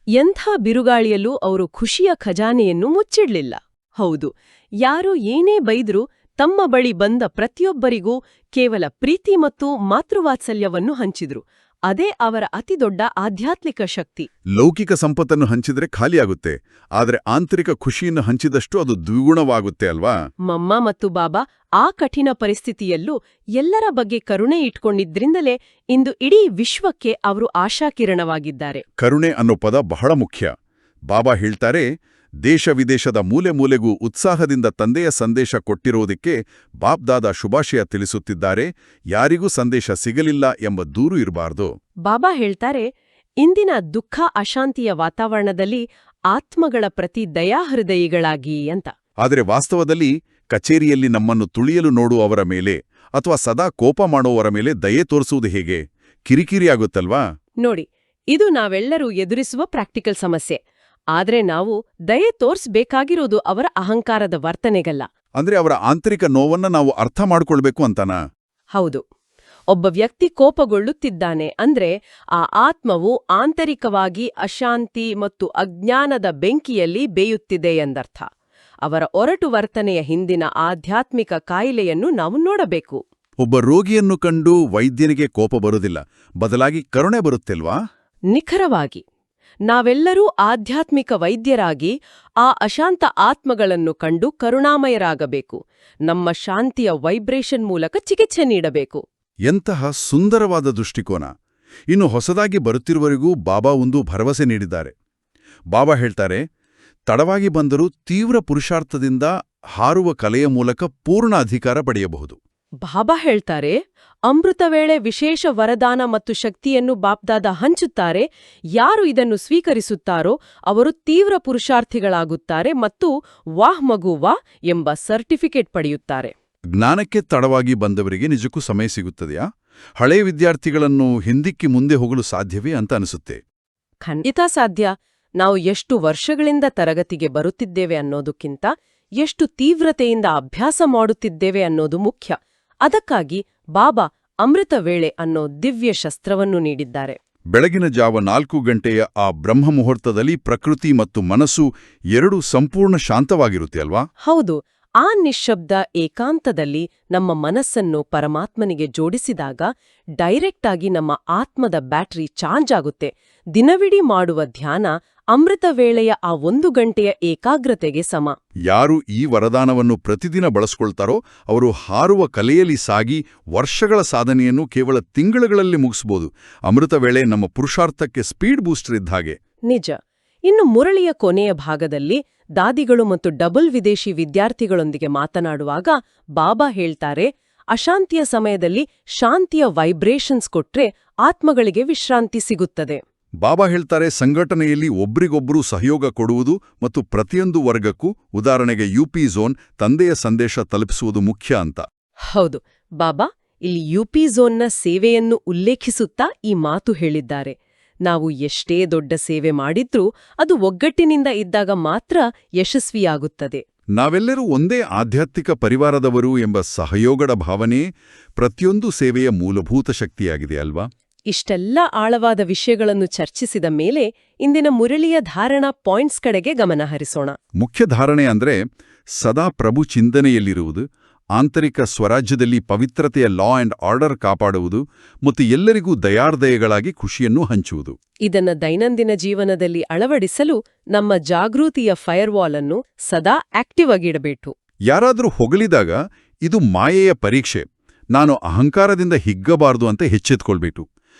ಎಂಥ ಬಿರುಗಾಳಿಯಲ್ಲೂ ಅವರು ಖುಷಿಯ ಖಜಾನೆಯನ್ನು ಮುಚ್ಚಿಡ್ಲಿಲ್ಲ. ಹೌದು, ಯಾರೋ ಏನೇ ಬೈದ್ರೂ ತಮ್ಮ ಬಳಿ ಬಂದ ಪ್ರತಿಯೊಬ್ಬರಿಗೂ ಕೇವಲ ಪ್ರೀತಿ ಮತ್ತು ಮಾತೃವಾತ್ಸಲ್ಯವನ್ನು ಹಂಚಿದ್ರು. ಅದೇ ಅವರ ಅತಿದೊಡ್ಡ ಆಧ್ಯಾತ್ಮಿಕ ಶಕ್ತಿ. ಲೌಕಿಕ ಸಂಪತ್ತನ್ನು ಹಂಚಿದ್ರೆ ಖಾಲಿಯಾಗುತ್ತೆ, ಆದರೆ ಆಂತರಿಕ ಖುಷಿಯನ್ನು ಹಂಚಿದಷ್ಟು ಅದು ದ್ವಿಗುಣವಾಗುತ್ತೆ ಅಲ್ವಾ? ಮಮ್ಮ ಮತ್ತು ಬಾಬಾ ಆ ಕಠಿಣ ಪರಿಸ್ಥಿತಿಯಲ್ಲೂ ಎಲ್ಲರ ಬಗ್ಗೆ ಕರುಣೆ ಇಟ್ಕೊಂಡಿದ್ರಿಂದಲೇ ಇಂದು ಇಡೀ ವಿಶ್ವಕ್ಕೆ ಅವರು ಆಶಾಕಿರಣವಾಗಿದ್ದಾರೆ. ಕರುಣೆ ಅನ್ನೋ ಪದ ಬಹಳ ಮುಖ್ಯ. ಬಾಬಾ ಹೇಳ್ತಾರೆ, ದೇಶ ವಿದೇಶದ ಮೂಲೆ ಮೂಲೆಗೂ ಉತ್ಸಾಹದಿಂದ ತಂದೆಯ ಸಂದೇಶ ಕೊಟ್ಟಿರೋದಕ್ಕೆ ಬಾಬ್ದಾದ ಶುಭಾಶಯ ತಿಳಿಸುತ್ತಿದ್ದಾರೆ. ಯಾರಿಗೂ ಸಂದೇಶ ಸಿಗಲಿಲ್ಲ ಎಂಬ ದೂರು ಇರಬಾರ್ದು. ಬಾಬಾ ಹೇಳ್ತಾರೆ, ಇಂದಿನ ದುಃಖ ಅಶಾಂತಿಯ ವಾತಾವರಣದಲ್ಲಿ ಆತ್ಮಗಳ ಪ್ರತಿ ದಯಾಹೃದಯಿಗಳಾಗಿ ಅಂತ. ಆದರೆ ವಾಸ್ತವದಲ್ಲಿ ಕಚೇರಿಯಲ್ಲಿ ನಮ್ಮನ್ನು ತುಳಿಯಲು ನೋಡುವವರ ಮೇಲೆ ಅಥವಾ ಸದಾ ಕೋಪ ಮಾಡುವವರ ಮೇಲೆ ದಯೆ ತೋರಿಸುವುದು ಹೇಗೆ? ಕಿರಿಕಿರಿಯಾಗುತ್ತಲ್ವಾ? ನೋಡಿ, ಇದು ನಾವೆಲ್ಲರೂ ಎದುರಿಸುವ ಪ್ರಾಕ್ಟಿಕಲ್ ಸಮಸ್ಯೆ. ಆದ್ರೆ ನಾವು ದಯೆ ತೋರ್ಸ್ಬೇಕಾಗಿರೋದು ಅವರ ಅಹಂಕಾರದ ವರ್ತನೆಗಲ್ಲ. ಅಂದ್ರೆ ಅವರ ಆಂತರಿಕ ನೋವನ್ನ ನಾವು ಅರ್ಥ ಮಾಡ್ಕೊಳ್ಬೇಕು ಅಂತನಾ? ಹೌದು. ಒಬ್ಬ ವ್ಯಕ್ತಿ ಕೋಪಗೊಳ್ಳುತ್ತಿದ್ದಾನೆ ಅಂದ್ರೆ ಆ ಆತ್ಮವು ಆಂತರಿಕವಾಗಿ ಅಶಾಂತಿ ಮತ್ತು ಅಜ್ಞಾನದ ಬೆಂಕಿಯಲ್ಲಿ ಬೇಯುತ್ತಿದೆ ಎಂದರ್ಥ. ಅವರ ಒರಟು ವರ್ತನೆಯ ಹಿಂದಿನ ಆಧ್ಯಾತ್ಮಿಕ ಕಾಯಿಲೆಯನ್ನು ನಾವು ನೋಡಬೇಕು. ಒಬ್ಬ ರೋಗಿಯನ್ನು ಕಂಡು ವೈದ್ಯನಿಗೆ ಕೋಪ ಬರುವುದಿಲ್ಲ, ಬದಲಾಗಿ ಕರುಣೆ ಬರುತ್ತಿಲ್ವಾ? ನಿಖರವಾಗಿ. ನಾವೆಲ್ಲರೂ ಆಧ್ಯಾತ್ಮಿಕ ವೈದ್ಯರಾಗಿ ಆ ಅಶಾಂತ ಆತ್ಮಗಳನ್ನು ಕಂಡು ಕರುಣಾಮಯರಾಗಬೇಕು. ನಮ್ಮ ಶಾಂತಿಯ ವೈಬ್ರೇಷನ್ ಮೂಲಕ ಚಿಕಿತ್ಸೆ ನೀಡಬೇಕು. ಎಂತಹ ಸುಂದರವಾದ ದೃಷ್ಟಿಕೋನ! ಇನ್ನು ಹೊಸದಾಗಿ ಬರುತ್ತಿರುವವರಿಗೂ ಬಾಬಾ ಒಂದು ಭರವಸೆ ನೀಡಿದ್ದಾರೆ. ಬಾಬಾ ಹೇಳ್ತಾರೆ, ತಡವಾಗಿ ಬಂದರೂ ತೀವ್ರ ಪುರುಷಾರ್ಥದಿಂದ ಹಾರುವ ಕಲೆಯ ಮೂಲಕ ಪೂರ್ಣ ಅಧಿಕಾರ ಪಡೆಯಬಹುದು. ಬಾಬಾ ಹೇಳ್ತಾರೆ, ಅಮೃತ ವೇಳೆ ವಿಶೇಷ ವರದಾನ ಮತ್ತು ಶಕ್ತಿಯನ್ನು ಬಾಪ್ದಾದ ಹಂಚುತ್ತಾರೆ. ಯಾರು ಇದನ್ನು ಸ್ವೀಕರಿಸುತ್ತಾರೋ ಅವರು ತೀವ್ರ ಪುರುಷಾರ್ಥಿಗಳಾಗುತ್ತಾರೆ ಮತ್ತು ವಾಹ್ ಮಗು ವಾಹ್ ಎಂಬ ಸರ್ಟಿಫಿಕೇಟ್ ಪಡೆಯುತ್ತಾರೆ. ಜ್ಞಾನಕ್ಕೆ ತಡವಾಗಿ ಬಂದವರಿಗೆ ನಿಜಕ್ಕೂ ಸಮಯ ಸಿಗುತ್ತದೆಯಾ? ಹಳೆಯ ವಿದ್ಯಾರ್ಥಿಗಳನ್ನು ಹಿಂದಿಕ್ಕಿ ಮುಂದೆ ಹೋಗಲು ಸಾಧ್ಯವೇ ಅಂತ ಅನಿಸುತ್ತೆ. ಖಂಡಿತ ಸಾಧ್ಯ. ನಾವು ಎಷ್ಟು ವರ್ಷಗಳಿಂದ ತರಗತಿಗೆ ಬರುತ್ತಿದ್ದೇವೆ ಅನ್ನೋದಕ್ಕಿಂತ ಎಷ್ಟು ತೀವ್ರತೆಯಿಂದ ಅಭ್ಯಾಸ ಮಾಡುತ್ತಿದ್ದೇವೆ ಅನ್ನೋದು ಮುಖ್ಯ. ಅದಕ್ಕಾಗಿ ಬಾಬಾ ಅಮೃತ ವೇಳೆ ಅನ್ನೋ ದಿವ್ಯ ಶಸ್ತ್ರವನ್ನು ನೀಡಿದ್ದಾರೆ. ಬೆಳಗಿನ ಜಾವ 4 ಗಂಟೆಯ ಆ ಬ್ರಹ್ಮ ಮುಹೂರ್ತದಲ್ಲಿ ಪ್ರಕೃತಿ ಮತ್ತು ಮನಸ್ಸು ಎರಡೂ ಸಂಪೂರ್ಣ ಶಾಂತವಾಗಿರುತ್ತೆ ಅಲ್ವಾ? ಹೌದು. ಆ ನಿಶ್ಶಬ್ದ ಏಕಾಂತದಲ್ಲಿ ನಮ್ಮ ಮನಸ್ಸನ್ನು ಪರಮಾತ್ಮನಿಗೆ ಜೋಡಿಸಿದಾಗ ಡೈರೆಕ್ಟ್ ಆಗಿ ನಮ್ಮ ಆತ್ಮದ ಬ್ಯಾಟರಿ ಚಾರ್ಜ್ ಆಗುತ್ತೆ. ದಿನವಿಡೀ ಮಾಡುವ ಧ್ಯಾನ ಅಮೃತ ವೇಳೆಯ ಆ 1 ಗಂಟೆಯ ಏಕಾಗ್ರತೆಗೆ ಸಮ. ಯಾರು ಈ ವರದಾನವನ್ನು ಪ್ರತಿದಿನ ಬಳಸ್ಕೊಳ್ತಾರೋ ಅವರು ಹಾರುವ ಕಲೆಯಲ್ಲಿ ಸಾಗಿ ವರ್ಷಗಳ ಸಾಧನೆಯನ್ನು ಕೇವಲ ತಿಂಗಳುಗಳಲ್ಲಿ ಮುಗಿಸ್ಬೋದು. ಅಮೃತ ವೇಳೆ ನಮ್ಮ ಪುರುಷಾರ್ಥಕ್ಕೆ ಸ್ಪೀಡ್ ಬೂಸ್ಟರ್ ಇದ್ದ ಹಾಗೆ. ನಿಜ. ಇನ್ನು ಮುರಳಿಯ ಕೊನೆಯ ಭಾಗದಲ್ಲಿ ದಾದಿಗಳು ಮತ್ತು ಡಬಲ್ ವಿದೇಶಿ ವಿದ್ಯಾರ್ಥಿಗಳೊಂದಿಗೆ ಮಾತನಾಡುವಾಗ ಬಾಬಾ ಹೇಳ್ತಾರೆ, ಅಶಾಂತಿಯ ಸಮಯದಲ್ಲಿ ಶಾಂತಿಯ ವೈಬ್ರೇಷನ್ಸ್ ಕೊಟ್ರೆ ಆತ್ಮಗಳಿಗೆ ವಿಶ್ರಾಂತಿ ಸಿಗುತ್ತದೆ. ಬಾಬಾ ಹೇಳ್ತಾರೆ, ಸಂಘಟನೆಯಲ್ಲಿ ಒಬ್ರಿಗೊಬ್ಬರು ಸಹಯೋಗ ಕೊಡುವುದು ಮತ್ತು ಪ್ರತಿಯೊಂದು ವರ್ಗಕ್ಕೂ, ಉದಾಹರಣೆಗೆ ಯುಪಿ ಝೋನ್, ತಂದೆಯ ಸಂದೇಶ ತಲುಪಿಸುವುದು ಮುಖ್ಯ ಅಂತ. ಹೌದು. ಬಾಬಾ ಇಲ್ಲಿ ಯುಪಿ ಝೋನ್ನ ಸೇವೆಯನ್ನು ಉಲ್ಲೇಖಿಸುತ್ತಾ ಈ ಮಾತು ಹೇಳಿದ್ದಾರೆ. ನಾವು ಎಷ್ಟೇ ದೊಡ್ಡ ಸೇವೆ ಮಾಡಿದ್ರೂ ಅದು ಒಗ್ಗಟ್ಟಿನಿಂದ ಇದ್ದಾಗ ಮಾತ್ರ ಯಶಸ್ವಿಯಾಗುತ್ತದೆ. ನಾವೆಲ್ಲರೂ ಒಂದೇ ಆಧ್ಯಾತ್ಮಿಕ ಪರಿವಾರದವರು ಎಂಬ ಸಹಯೋಗದ ಭಾವನೆ ಪ್ರತಿಯೊಂದು ಸೇವೆಯ ಮೂಲಭೂತ ಶಕ್ತಿಯಾಗಿದೆ ಅಲ್ವಾ? ಇಷ್ಟೆಲ್ಲ ಆಳವಾದ ವಿಷಯಗಳನ್ನು ಚರ್ಚಿಸಿದ ಮೇಲೆ ಇಂದಿನ ಮುರಳಿಯ ಧಾರಣಾ ಪಾಯಿಂಟ್ಸ್ ಕಡೆಗೆ ಗಮನ ಹರಿಸೋಣ. ಮುಖ್ಯ ಧಾರಣೆ ಅಂದ್ರೆ ಸದಾ ಪ್ರಭು ಚಿಂತನೆಯಲ್ಲಿರುವುದು, ಆಂತರಿಕ ಸ್ವರಾಜ್ಯದಲ್ಲಿ ಪವಿತ್ರತೆಯ ಲಾ ಅಂಡ್ ಆರ್ಡರ್ ಕಾಪಾಡುವುದು ಮತ್ತು ಎಲ್ಲರಿಗೂ ದಯಾರ್ದಯಗಳಾಗಿ ಖುಷಿಯನ್ನು ಹಂಚುವುದು. ಇದನ್ನ ದೈನಂದಿನ ಜೀವನದಲ್ಲಿ ಅಳವಡಿಸಲು ನಮ್ಮ ಜಾಗೃತಿಯ ಫೈರ್ವಾಲ್ ಅನ್ನು ಸದಾ ಆಕ್ಟಿವ್ ಆಗಿಡಬೇಕು. ಯಾರಾದರೂ ಹೊಗಳಿದಾಗ ಇದು ಮಾಯೆಯ ಪರೀಕ್ಷೆ, ನಾನು ಅಹಂಕಾರದಿಂದ ಹಿಗ್ಗಬಾರದು ಅಂತ ಎಚ್ಚೆತ್ಕೊಳ್ಬೇಕು.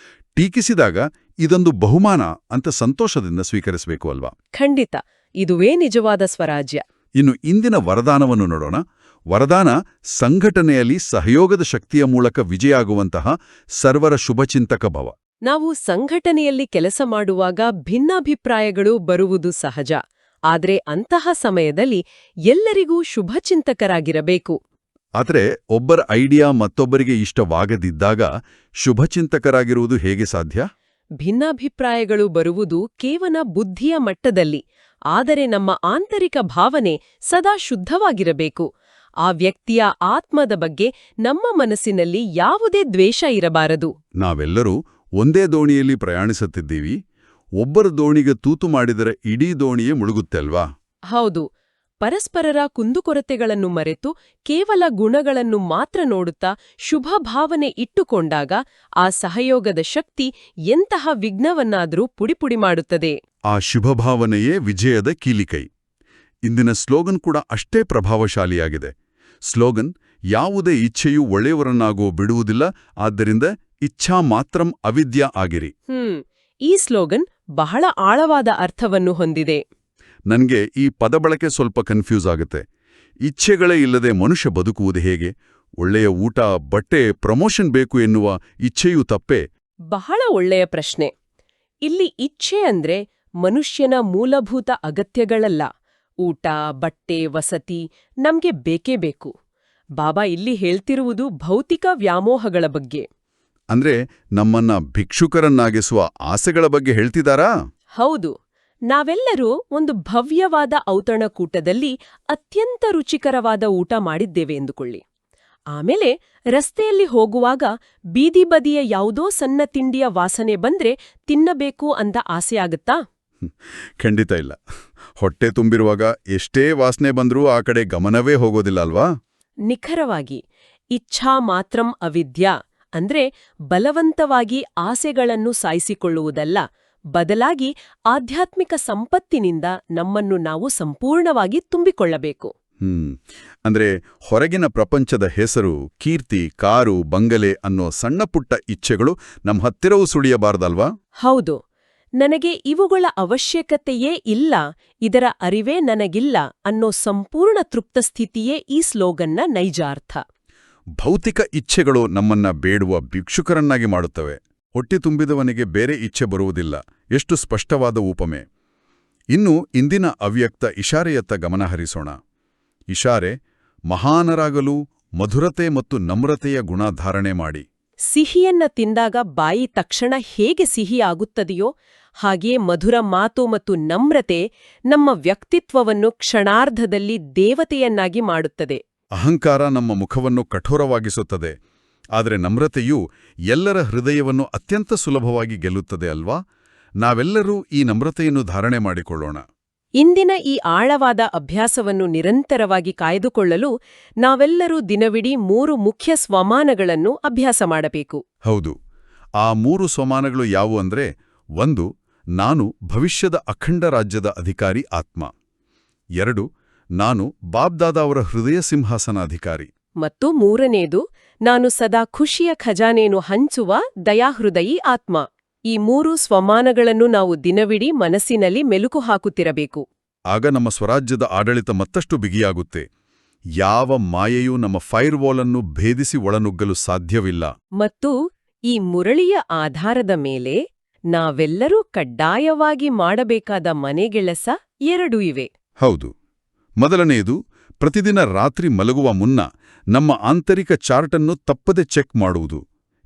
ಟೀಕಿಸಿದಾಗ ಇದೊಂದು ಬಹುಮಾನ ಅಂತ ಸಂತೋಷದಿಂದ ಸ್ವೀಕರಿಸಬೇಕು ಅಲ್ವಾ? ಖಂಡಿತ, ಇದುವೇ ನಿಜವಾದ ಸ್ವರಾಜ್ಯ. ಇನ್ನು ಇಂದಿನ ವರದಾನವನ್ನು ನೋಡೋಣ. ವರದಾನ ಸಂಘಟನೆಯಲ್ಲಿ ಸಹಯೋಗದ ಶಕ್ತಿಯ ಮೂಲಕ ವಿಜಯಾಗುವಂತಹ ಸರ್ವರ ಶುಭಚಿಂತಕ ಭವ. ನಾವು ಸಂಘಟನೆಯಲ್ಲಿ ಕೆಲಸ ಮಾಡುವಾಗ ಭಿನ್ನಾಭಿಪ್ರಾಯಗಳು ಬರುವುದು ಸಹಜ. ಆದ್ರೆ ಅಂತಹ ಸಮಯದಲ್ಲಿ ಎಲ್ಲರಿಗೂ ಶುಭಚಿಂತಕರಾಗಿರಬೇಕು. ಆದರೆ ಒಬ್ಬರ ಐಡಿಯಾ ಮತ್ತೊಬ್ಬರಿಗೆ ಇಷ್ಟವಾಗದಿದ್ದಾಗ ಶುಭಚಿಂತಕರಾಗಿರುವುದು ಹೇಗೆ ಸಾಧ್ಯ? ಭಿನ್ನಾಭಿಪ್ರಾಯಗಳು ಬರುವುದು ಕೇವಲ ಬುದ್ಧಿಯ ಮಟ್ಟದಲ್ಲಿ, ಆದರೆ ನಮ್ಮ ಆಂತರಿಕ ಭಾವನೆ ಸದಾ ಶುದ್ಧವಾಗಿರಬೇಕು. ಆ ವ್ಯಕ್ತಿಯ ಆತ್ಮದ ಬಗ್ಗೆ ನಮ್ಮ ಮನಸ್ಸಿನಲ್ಲಿ ಯಾವುದೇ ದ್ವೇಷ ಇರಬಾರದು. ನಾವೆಲ್ಲರೂ ಒಂದೇ ದೋಣಿಯಲ್ಲಿ ಪ್ರಯಾಣಿಸುತ್ತಿದ್ದೀವಿ. ಒಬ್ಬರ ದೋಣಿಗೆ ತೂತು ಮಾಡಿದರೆ ಇಡೀ ದೋಣಿಯೇ ಮುಳುಗುತ್ತೆ ಅಲ್ವಾ? ಹೌದು. ಪರಸ್ಪರರ ಕುಂದುಕೊರತೆಗಳನ್ನು ಮರೆತು ಕೇವಲ ಗುಣಗಳನ್ನು ಮಾತ್ರ ನೋಡುತ್ತಾ ಶುಭ ಭಾವನೆ ಇಟ್ಟುಕೊಂಡಾಗ ಆ ಸಹಯೋಗದ ಶಕ್ತಿ ಎಂತಹ ವಿಘ್ನವನ್ನಾದರೂ ಪುಡಿಪುಡಿ ಮಾಡುತ್ತದೆ. ಆ ಶುಭಭಾವನೆಯೇ ವಿಜಯದ ಕೀಲಿಕೈ. ಇಂದಿನ ಸ್ಲೋಗನ್ ಕೂಡ ಅಷ್ಟೇ ಪ್ರಭಾವಶಾಲಿಯಾಗಿದೆ. ಸ್ಲೋಗನ್: ಯಾವುದೇ ಇಚ್ಛೆಯೂ ಒಳ್ಳೆಯವರನ್ನಾಗೋ ಬಿಡುವುದಿಲ್ಲ, ಆದ್ದರಿಂದ ಇಚ್ಛಾ ಮಾತ್ರಂ ಅವಿದ್ಯಾ ಆಗಿರಿ. ಈ ಸ್ಲೋಗನ್ ಬಹಳ ಆಳವಾದ ಅರ್ಥವನ್ನು ಹೊಂದಿದೆ. ನನ್ಗೆ ಈ ಪದಬಳಕೆ ಸ್ವಲ್ಪ ಕನ್ಫ್ಯೂಸ್ ಆಗುತ್ತೆ. ಇಚ್ಛೆಗಳೇ ಇಲ್ಲದೆ ಮನುಷ್ಯ ಬದುಕುವುದು ಹೇಗೆ? ಒಳ್ಳೆಯ ಊಟ, ಬಟ್ಟೆ, ಪ್ರಮೋಷನ್ ಬೇಕು ಎನ್ನುವ ಇಚ್ಛೆಯೂ ತಪ್ಪೇ? ಬಹಳ ಒಳ್ಳೆಯ ಪ್ರಶ್ನೆ. ಇಲ್ಲಿ ಇಚ್ಛೆ ಅಂದ್ರೆ ಮನುಷ್ಯನ ಮೂಲಭೂತ ಅಗತ್ಯಗಳಲ್ಲ. ಊಟ, ಬಟ್ಟೆ, ವಸತಿ ನಮ್ಗೆ ಬೇಕೇ ಬೇಕು. ಬಾಬಾ ಇಲ್ಲಿ ಹೇಳ್ತಿರುವುದು ಭೌತಿಕ ವ್ಯಾಮೋಹಗಳ ಬಗ್ಗೆ. ಅಂದ್ರೆ ನಮ್ಮನ್ನ ಭಿಕ್ಷುಕರನ್ನಾಗಿಸುವ ಆಸೆಗಳ ಬಗ್ಗೆ ಹೇಳ್ತಿದಾರಾ? ಹೌದು. ನಾವೆಲ್ಲರೂ ಒಂದು ಭವ್ಯವಾದ ಔತಣಕೂಟದಲ್ಲಿ ಅತ್ಯಂತ ರುಚಿಕರವಾದ ಊಟ ಮಾಡಿದ್ದೇವೆ ಎಂದುಕೊಳ್ಳಿ. ಆಮೇಲೆ ರಸ್ತೆಯಲ್ಲಿ ಹೋಗುವಾಗ ಬೀದಿ ಬದಿಯ ಯಾವುದೋ ಸಣ್ಣ ತಿಂಡಿಯ ವಾಸನೆ ಬಂದ್ರೆ ತಿನ್ನಬೇಕು ಅಂತ ಆಸೆಯಾಗುತ್ತಾ? ಖಂಡಿತ ಇಲ್ಲ. ಹೊಟ್ಟೆ ತುಂಬಿರುವಾಗ ಎಷ್ಟೇ ವಾಸನೆ ಬಂದ್ರೂ ಆ ಕಡೆ ಗಮನವೇ ಹೋಗೋದಿಲ್ಲ ಅಲ್ವಾ? ನಿಖರವಾಗಿ. ಇಚ್ಛಾ ಮಾತ್ರಂ ಅವಿದ್ಯಾ ಅಂದ್ರೆ ಬಲವಂತವಾಗಿ ಆಸೆಗಳನ್ನು ಸಾಯಿಸಿಕೊಳ್ಳುವುದಲ್ಲ, ಬದಲಾಗಿ ಆಧ್ಯಾತ್ಮಿಕ ಸಂಪತ್ತಿನಿಂದ ನಮ್ಮನ್ನು ನಾವು ಸಂಪೂರ್ಣವಾಗಿ ತುಂಬಿಕೊಳ್ಳಬೇಕು. ಅಂದ್ರೆ ಹೊರಗಿನ ಪ್ರಪಂಚದ ಹೆಸರು, ಕೀರ್ತಿ, ಕಾರು, ಬಂಗಲೆ ಅನ್ನೋ ಸಣ್ಣಪುಟ್ಟ ಇಚ್ಛೆಗಳು ನಮ್ಮ ಹತ್ತಿರವೂ ಸುಳಿಯಬಾರದಲ್ವಾ? ಹೌದು. ನನಗೆ ಇವುಗಳ ಅವಶ್ಯಕತೆಯೇ ಇಲ್ಲ, ಇದರ ಅರಿವೇ ನನಗಿಲ್ಲ ಅನ್ನೋ ಸಂಪೂರ್ಣ ತೃಪ್ತ ಸ್ಥಿತಿಯೇ ಈ ಸ್ಲೋಗನ್ನ ನೈಜ ಅರ್ಥ. ಭೌತಿಕ ಇಚ್ಛೆಗಳು ನಮ್ಮನ್ನ ಬೇಡುವ ಭಿಕ್ಷುಕರನ್ನಾಗಿ ಮಾಡುತ್ತವೆ. ಹೊಟ್ಟೆ ತುಂಬಿದವನಿಗೆ ಬೇರೆ ಇಚ್ಛೆ ಬರುವುದಿಲ್ಲ. ಎಷ್ಟು ಸ್ಪಷ್ಟವಾದ ಉಪಮೆ. ಇನ್ನು ಇಂದಿನ ಅವ್ಯಕ್ತ ಇಶಾರೆಯತ್ತ ಗಮನ ಹರಿಸೋಣ. ಇಶಾರೆ: ಮಹಾನರಾಗಲು ಮಧುರತೆ ಮತ್ತು ನಮ್ರತೆಯ ಗುಣ ಧಾರಣೆ ಮಾಡಿ. ಸಿಹಿಯನ್ನ ತಿಂದಾಗ ಬಾಯಿ ತಕ್ಷಣ ಹೇಗೆ ಸಿಹಿಯಾಗುತ್ತದೆಯೋ ಹಾಗೆಯೇ ಮಧುರ ಮಾತು ಮತ್ತು ನಮ್ರತೆ ನಮ್ಮ ವ್ಯಕ್ತಿತ್ವವನ್ನು ಕ್ಷಣಾರ್ಧದಲ್ಲಿ ದೇವತೆಯನ್ನಾಗಿ ಮಾಡುತ್ತದೆ. ಅಹಂಕಾರ ನಮ್ಮ ಮುಖವನ್ನು ಕಠೋರವಾಗಿಸುತ್ತದೆ, ಆದರೆ ನಮ್ರತೆಯು ಎಲ್ಲರ ಹೃದಯವನ್ನು ಅತ್ಯಂತ ಸುಲಭವಾಗಿ ಗೆಲ್ಲುತ್ತದೆ ಅಲ್ವಾ? ನಾವೆಲ್ಲರೂ ಈ ನಮ್ರತೆಯನ್ನು ಧಾರಣೆ ಮಾಡಿಕೊಳ್ಳೋಣ. ಇಂದಿನ ಈ ಆಳವಾದ ಅಭ್ಯಾಸವನ್ನು ನಿರಂತರವಾಗಿ ಕಾಯ್ದುಕೊಳ್ಳಲು ನಾವೆಲ್ಲರೂ ದಿನವಿಡೀ 3 ಮುಖ್ಯ ಸ್ವಮಾನಗಳನ್ನು ಅಭ್ಯಾಸ ಮಾಡಬೇಕು. ಹೌದು. ಆ 3 ಸ್ವಮಾನಗಳು ಯಾವುವು ಅಂದ್ರೆ: 1. ನಾನು ಭವಿಷ್ಯದ ಅಖಂಡ ರಾಜ್ಯದ ಅಧಿಕಾರಿ ಆತ್ಮ. 2. ನಾನು ಬಾಬ್ದಾದ ಅವರ ಹೃದಯ ಸಿಂಹಾಸನ ಅಧಿಕಾರಿ. ಮತ್ತು 3ನೇದು, ನಾನು ಸದಾ ಖುಷಿಯ ಖಜಾನೆಯನ್ನು ಹಂಚುವ ದಯಾಹೃದಯಿ ಆತ್ಮ. ಈ 3 ಸ್ವಮಾನಗಳನ್ನು ನಾವು ದಿನವಿಡೀ ಮನಸ್ಸಿನಲ್ಲಿ ಮೆಲುಕು ಹಾಕುತ್ತಿರಬೇಕು. ಆಗ ನಮ್ಮ ಸ್ವರಾಜ್ಯದ ಆಡಳಿತ ಮತ್ತಷ್ಟು ಬಿಗಿಯಾಗುತ್ತೆ. ಯಾವ ಮಾಯೆಯೂ ನಮ್ಮ ಫೈರ್ವಾಲ್ ಭೇದಿಸಿ ಒಳನುಗ್ಗಲು ಸಾಧ್ಯವಿಲ್ಲ. ಮತ್ತು ಈ ಮುರಳಿಯ ಆಧಾರದ ಮೇಲೆ ನಾವೆಲ್ಲರೂ ಕಡ್ಡಾಯವಾಗಿ ಮಾಡಬೇಕಾದ ಮನೆಗೆಲಸ 2 ಇವೆ. ಹೌದು. ಮೊದಲನೆಯದು, ಪ್ರತಿದಿನ ರಾತ್ರಿ ಮಲಗುವ ಮುನ್ನ ನಮ್ಮ ಆಂತರಿಕ ಚಾರ್ಟನ್ನು ತಪ್ಪದೆ ಚೆಕ್ ಮಾಡುವುದು.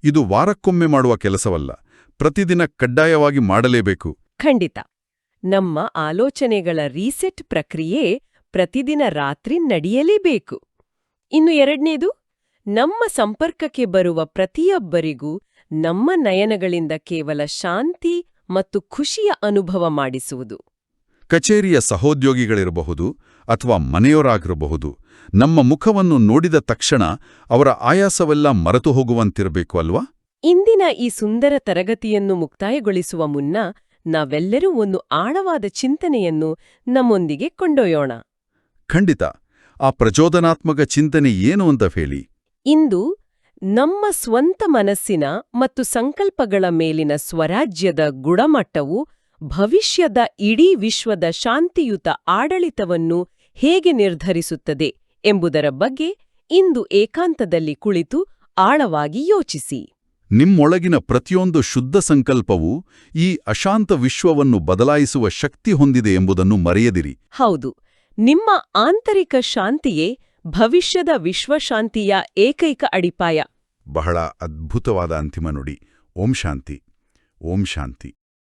ಇದು ವಾರಕ್ಕೊಮ್ಮೆ ಮಾಡುವ ಕೆಲಸವಲ್ಲ, ಪ್ರತಿದಿನ ಕಡ್ಡಾಯವಾಗಿ ಮಾಡಲೇಬೇಕು. ಖಂಡಿತ. ನಮ್ಮ ಆಲೋಚನೆಗಳ ರೀಸೆಟ್ ಪ್ರಕ್ರಿಯೆ ಪ್ರತಿದಿನ ರಾತ್ರಿ ನಡೆಯಲೇಬೇಕು. ಇನ್ನು 2ನೇದು, ನಮ್ಮ ಸಂಪರ್ಕಕ್ಕೆ ಬರುವ ಪ್ರತಿಯೊಬ್ಬರಿಗೂ ನಮ್ಮ ನಯನಗಳಿಂದ ಕೇವಲ ಶಾಂತಿ ಮತ್ತು ಖುಷಿಯ ಅನುಭವ ಮಾಡಿಸುವುದು. ಕಚೇರಿಯ ಸಹೋದ್ಯೋಗಿಗಳಿರಬಹುದು ಅಥವಾ ಮನೆಯವರಾಗಿರಬಹುದು, ನಮ್ಮ ಮುಖವನ್ನು ನೋಡಿದ ತಕ್ಷಣ ಅವರ ಆಯಾಸವೆಲ್ಲ ಮರೆತು ಹೋಗುವಂತಿರಬೇಕು ಅಲ್ವಾ? ಇಂದಿನ ಈ ಸುಂದರ ತರಗತಿಯನ್ನು ಮುಕ್ತಾಯಗೊಳಿಸುವ ಮುನ್ನ ನಾವೆಲ್ಲರೂ ಒಂದು ಆಳವಾದ ಚಿಂತನೆಯನ್ನು ನಮ್ಮೊಂದಿಗೆ ಕೊಂಡೊಯ್ಯೋಣ. ಖಂಡಿತ. ಆ ಪ್ರಚೋದನಾತ್ಮಕ ಚಿಂತನೆ ಏನು ಅಂತ ಹೇಳಿ. ಇಂದು ನಮ್ಮ ಸ್ವಂತ ಮನಸ್ಸಿನ ಮತ್ತು ಸಂಕಲ್ಪಗಳ ಮೇಲಿನ ಸ್ವರಾಜ್ಯದ ಗುಣಮಟ್ಟವು ಭವಿಷ್ಯದ ಇಡೀ ವಿಶ್ವದ ಶಾಂತಿಯುತ ಆಡಳಿತವನ್ನು ಹೇಗೆ ನಿರ್ಧರಿಸುತ್ತದೆ ಎಂಬುದರ ಬಗ್ಗೆ ಇಂದು ಏಕಾಂತದಲ್ಲಿ ಕುಳಿತು ಆಳವಾಗಿ ಯೋಚಿಸಿ. ನಿಮ್ಮೊಳಗಿನ ಪ್ರತಿಯೊಂದು ಶುದ್ಧ ಸಂಕಲ್ಪವೂ ಈ ಅಶಾಂತ ವಿಶ್ವವನ್ನು ಬದಲಾಯಿಸುವ ಶಕ್ತಿ ಹೊಂದಿದೆ ಎಂಬುದನ್ನು ಮರೆಯದಿರಿ. ಹೌದು, ನಿಮ್ಮ ಆಂತರಿಕ ಶಾಂತಿಯೇ ಭವಿಷ್ಯದ ವಿಶ್ವಶಾಂತಿಯ ಏಕೈಕ ಅಡಿಪಾಯ. ಬಹಳ ಅದ್ಭುತವಾದ ಅಂತಿಮ ನುಡಿ. ಓಂ ಶಾಂತಿ. ಓಂ ಶಾಂತಿ.